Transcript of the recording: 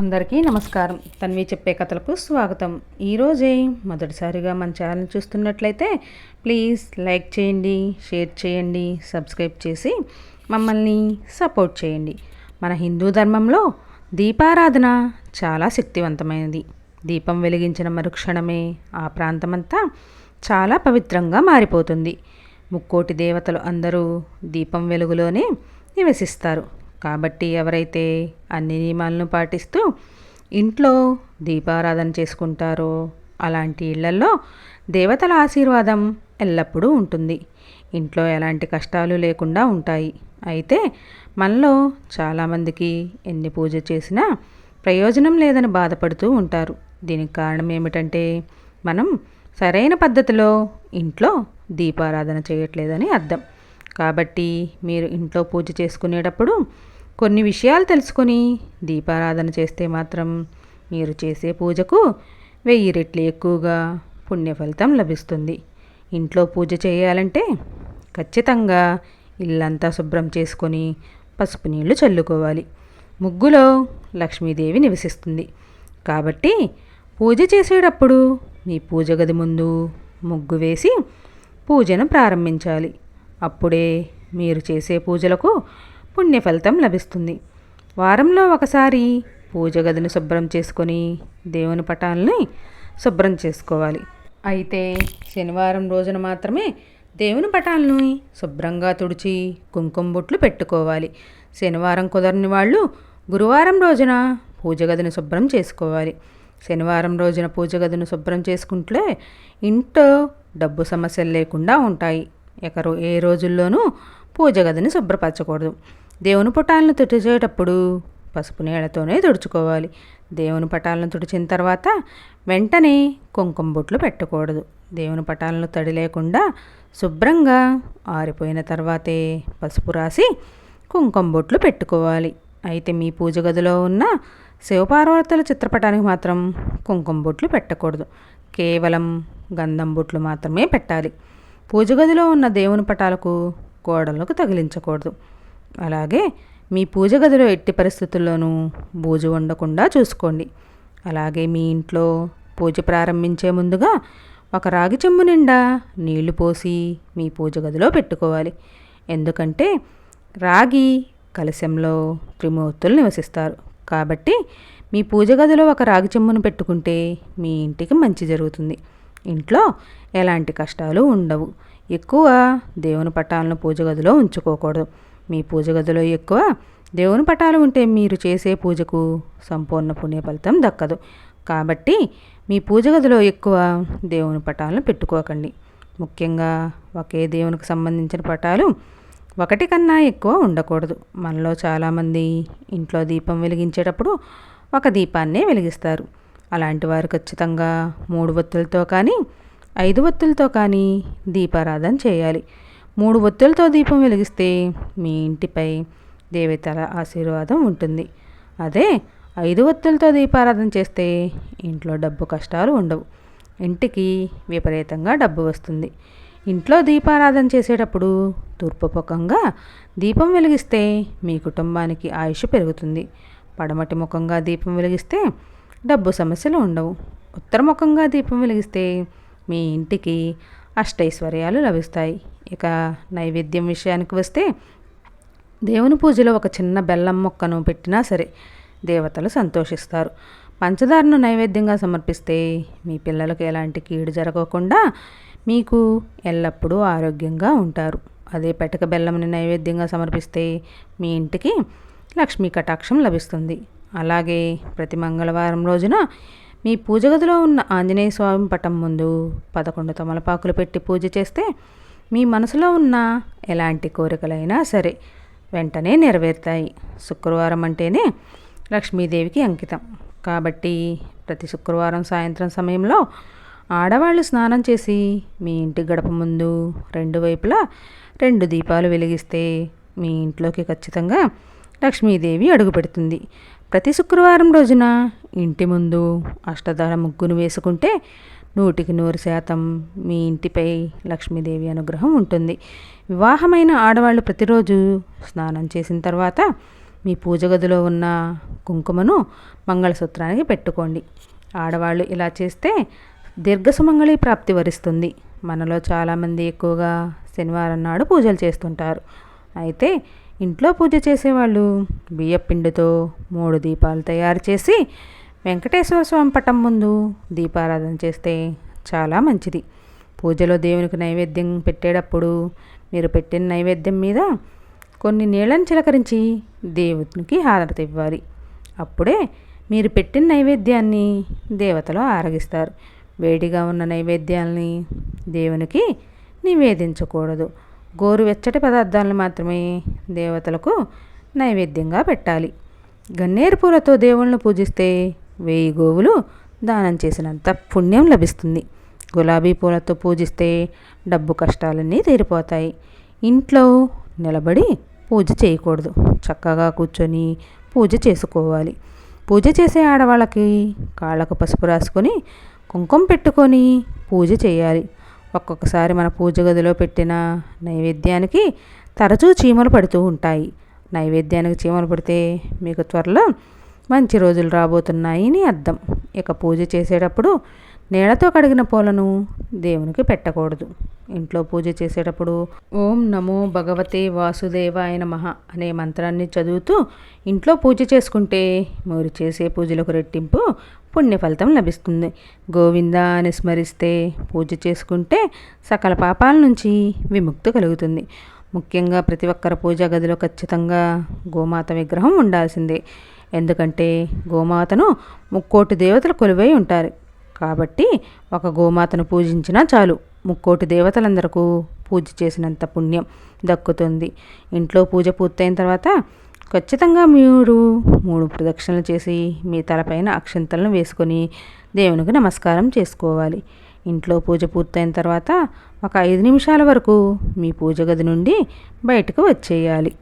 అందరికీ నమస్కారం. తన్వి చెప్పే కథలకు స్వాగతం. ఈరోజే మొదటిసారిగా మన ఛానల్ చూస్తున్నట్లయితే ప్లీజ్ లైక్ చేయండి, షేర్ చేయండి, సబ్స్క్రైబ్ చేసి మమ్మల్ని సపోర్ట్ చేయండి. మన హిందూ ధర్మంలో దీపారాధన చాలా శక్తివంతమైనది. దీపం వెలిగించిన మరుక్షణమే ఆ ప్రాంతమంతా చాలా పవిత్రంగా మారిపోతుంది. ముక్కోటి దేవతలు అందరూ దీపం వెలుగులోనే నివసిస్తారు. కాబట్టి ఎవరైతే అన్ని నియమాలను పాటిస్తూ ఇంట్లో దీపారాధన చేసుకుంటారో అలాంటి ఇళ్లలో దేవతల ఆశీర్వాదం ఎల్లప్పుడూ ఉంటుంది. ఇంట్లో ఎలాంటి కష్టాలు లేకుండా ఉంటాయి. అయితే మనలో చాలామందికి ఎన్ని పూజ చేసినా ప్రయోజనం లేదని బాధపడుతూ ఉంటారు. దీనికి కారణం ఏమిటంటే మనం సరైన పద్ధతిలో ఇంట్లో దీపారాధన చేయట్లేదని అర్థం. కాబట్టి మీరు ఇంట్లో పూజ చేసుకునేటప్పుడు కొన్ని విషయాలు తెలుసుకొని దీపారాధన చేస్తే మాత్రం మీరు చేసే పూజకు 1000 రెట్లు ఎక్కువగా పుణ్య ఫలితం లభిస్తుంది. ఇంట్లో పూజ చేయాలంటే ఖచ్చితంగా ఇల్లంతా శుభ్రం చేసుకొని పసుపు నీళ్లు చల్లుకోవాలి. ముగ్గులో లక్ష్మీదేవి నివసిస్తుంది. కాబట్టి పూజ చేసేటప్పుడు మీ పూజ గది ముందు ముగ్గు వేసి పూజను ప్రారంభించాలి. అప్పుడే మీరు చేసే పూజలకు పుణ్య ఫలితం లభిస్తుంది. వారంలో ఒకసారి పూజ గదిని శుభ్రం చేసుకొని దేవుని పటాలని శుభ్రం చేసుకోవాలి. అయితే శనివారం రోజున మాత్రమే దేవుని పటాలను శుభ్రంగా తుడిచి కుంకుమ బొట్లు పెట్టుకోవాలి. శనివారం కుదరని వాళ్ళు గురువారం రోజున పూజ గదిని శుభ్రం చేసుకోవాలి. శనివారం రోజున పూజ గదిని శుభ్రం చేసుకుంటే ఇంట్లో డబ్బు సమస్యలు లేకుండా ఉంటాయి. ఏ రోజుల్లోనూ పూజ గదిని శుభ్రపరచకూడదు. దేవుని పటాలను తుడిచేటప్పుడు పసుపు నీళ్లతోనే తుడుచుకోవాలి. దేవుని పటాలను తుడిచిన తర్వాత వెంటనే కుంకుమ బొట్లు పెట్టకూడదు. దేవుని పటాలను తడి లేకుండా శుభ్రంగా ఆరిపోయిన తర్వాతే పసుపు రాసి కుంకుమ బొట్లు పెట్టుకోవాలి. అయితే మీ పూజ గదిలో ఉన్న శివపార్వతుల చిత్రపటానికి మాత్రం కుంకుమ బొట్లు పెట్టకూడదు. కేవలం గంధం బొట్లు మాత్రమే పెట్టాలి. పూజ గదిలో ఉన్న దేవుని పటాలకు గోడలకు తగిలించకూడదు. అలాగే మీ పూజ గదిలో ఎట్టి పరిస్థితుల్లోనూ బూజు ఉండకుండా చూసుకోండి. అలాగే మీ ఇంట్లో పూజ ప్రారంభించే ముందుగా ఒక రాగి చెంబు నిండా నీళ్లు పోసి మీ పూజ గదిలో పెట్టుకోవాలి. ఎందుకంటే రాగి కలశంలో త్రిమూర్తులు నివసిస్తారు. కాబట్టి మీ పూజ గదిలో ఒక రాగి చెంబును పెట్టుకుంటే మీ ఇంటికి మంచి జరుగుతుంది. ఇంట్లో ఎలాంటి కష్టాలు ఉండవు. ఎక్కువ దేవుని పటాలను పూజ గదిలో ఉంచుకోకూడదు. మీ పూజ గదిలో ఎక్కువ దేవుని పటాలు ఉంటే మీరు చేసే పూజకు సంపూర్ణ పుణ్య ఫలితం దక్కదు. కాబట్టి మీ పూజ గదిలో ఎక్కువ దేవుని పటాలను పెట్టుకోకండి. ముఖ్యంగా ఒకే దేవునికి సంబంధించిన పటాలు ఒకటి కన్నా ఎక్కువ ఉండకూడదు. మనలో చాలామంది ఇంట్లో దీపం వెలిగించేటప్పుడు ఒక దీపాన్నే వెలిగిస్తారు. అలాంటి వారు ఖచ్చితంగా 3 ఒత్తులతో కానీ 5 ఒత్తులతో కానీ దీపారాధన చేయాలి. 3 ఒత్తులతో దీపం వెలిగిస్తే మీ ఇంటిపై దేవతల ఆశీర్వాదం ఉంటుంది. అదే 5 ఒత్తులతో దీపారాధన చేస్తే ఇంట్లో డబ్బు కష్టాలు ఉండవు. ఇంటికి విపరీతంగా డబ్బు వస్తుంది. ఇంట్లో దీపారాధన చేసేటప్పుడు తూర్పు ముఖంగా దీపం వెలిగిస్తే మీ కుటుంబానికి ఆయుష్ పెరుగుతుంది. పడమటి ముఖంగా దీపం వెలిగిస్తే డబ్బు సమస్యలు ఉండవు. ఉత్తరముఖంగా దీపం వెలిగిస్తే మీ ఇంటికి అష్టైశ్వర్యాలు లభిస్తాయి. ఇక నైవేద్యం విషయానికి వస్తే దేవుని పూజలో ఒక చిన్న బెల్లం మొక్కను పెట్టినా సరే దేవతలు సంతోషిస్తారు. పంచదారను నైవేద్యంగా సమర్పిస్తే మీ పిల్లలకు ఎలాంటి కీడు జరగకుండా మీకు ఎల్లప్పుడూ ఆరోగ్యంగా ఉంటారు. అదే పెటక బెల్లంని నైవేద్యంగా సమర్పిస్తే మీ ఇంటికి లక్ష్మీ కటాక్షం లభిస్తుంది. అలాగే ప్రతి మంగళవారం రోజున మీ పూజ గదిలో ఉన్న ఆంజనేయ స్వామి పటం ముందు 11 తమలపాకులు పెట్టి పూజ చేస్తే మీ మనసులో ఉన్న ఎలాంటి కోరికలైనా సరే వెంటనే నెరవేరుతాయి. శుక్రవారం అంటేనే లక్ష్మీదేవికి అంకితం. కాబట్టి ప్రతి శుక్రవారం సాయంత్రం సమయంలో ఆడవాళ్ళు స్నానం చేసి మీ ఇంటి గడప ముందు 2 వైపులా 2 దీపాలు వెలిగిస్తే మీ ఇంట్లోకి ఖచ్చితంగా లక్ష్మీదేవి అడుగుపెడుతుంది. ప్రతి శుక్రవారం రోజున ఇంటి ముందు అష్టదళ ముగ్గును వేసుకుంటే 100% మీ ఇంటిపై లక్ష్మీదేవి అనుగ్రహం ఉంటుంది. వివాహమైన ఆడవాళ్ళు ప్రతిరోజు స్నానం చేసిన తర్వాత మీ పూజ గదిలో ఉన్న కుంకుమను మంగళసూత్రానికి పెట్టుకోండి. ఆడవాళ్ళు ఇలా చేస్తే దీర్ఘసుమంగళి ప్రాప్తి వరిస్తుంది. మనలో చాలామంది ఎక్కువగా శనివారం నాడు పూజలు చేస్తుంటారు. అయితే ఇంట్లో పూజ చేసేవాళ్ళు బియ్యపిండితో 3 దీపాలు తయారు చేసి వెంకటేశ్వర స్వామి పటం ముందు దీపారాధన చేస్తే చాలా మంచిది. పూజలో దేవునికి నైవేద్యం పెట్టేటప్పుడు మీరు పెట్టిన నైవేద్యం మీద కొన్ని నీళ్ళని చిలకరించి దేవునికి హారతి ఇవ్వాలి. అప్పుడే మీరు పెట్టిన నైవేద్యాన్ని దేవతలు ఆరగిస్తారు. వేడిగా ఉన్న నైవేద్యాలని దేవునికి నివేదించకూడదు. గోరువెచ్చటి పదార్థాలను మాత్రమే దేవతలకు నైవేద్యంగా పెట్టాలి. గన్నేరు పూలతో దేవుళ్ళను పూజిస్తే 1000 గోవులు దానం చేసినంత పుణ్యం లభిస్తుంది. గులాబీ పూలతో పూజిస్తే డబ్బు కష్టాలన్నీ తీరిపోతాయి. ఇంట్లో నిలబడి పూజ చేయకూడదు. చక్కగా కూర్చొని పూజ చేసుకోవాలి. పూజ చేసే ఆడవాళ్ళకి కాళ్ళకు పసుపు రాసుకొని కుంకుమ పెట్టుకొని పూజ చేయాలి. ఒక్కొక్కసారి మన పూజ గదిలో పెట్టిన నైవేద్యానికి తరచూ చీమలు పడుతూ ఉంటాయి. నైవేద్యానికి చీమలు పడితే మీకు త్వరలో మంచి రోజులు రాబోతున్నాయి అని అర్థం. ఇక పూజ చేసేటప్పుడు నీళ్లతో కడిగిన పూలను దేవునికి పెట్టకూడదు. ఇంట్లో పూజ చేసేటప్పుడు ఓం నమో భగవతే వాసుదేవాయ నమః అనే మంత్రాన్ని చదువుతూ ఇంట్లో పూజ చేసుకుంటే మీరు చేసే పూజలకు రెట్టింపు పుణ్య ఫలితం లభిస్తుంది. గోవింద అని స్మరిస్తే పూజ చేసుకుంటే సకల పాపాల నుంచి విముక్తి కలుగుతుంది. ముఖ్యంగా ప్రతి ఒక్కరి పూజా గదిలో ఖచ్చితంగా గోమాత విగ్రహం ఉండాల్సిందే. ఎందుకంటే గోమాతను 3,000,000 దేవతలు కొలువై ఉంటారు. కాబట్టి ఒక గోమాతను పూజించినా చాలు 3,000,000 దేవతలందరకు పూజ చేసినంత పుణ్యం దక్కుతుంది. ఇంట్లో పూజ పూర్తయిన తర్వాత ఖచ్చితంగా మీరు 3 ప్రదక్షిణలు చేసి మీ తలపైన అక్షంతలను వేసుకొని దేవునికి నమస్కారం చేసుకోవాలి. ఇంట్లో పూజ పూర్తయిన తర్వాత ఒక 5 నిమిషాల వరకు మీ పూజ గది నుండి బయటకు వచ్చేయాలి.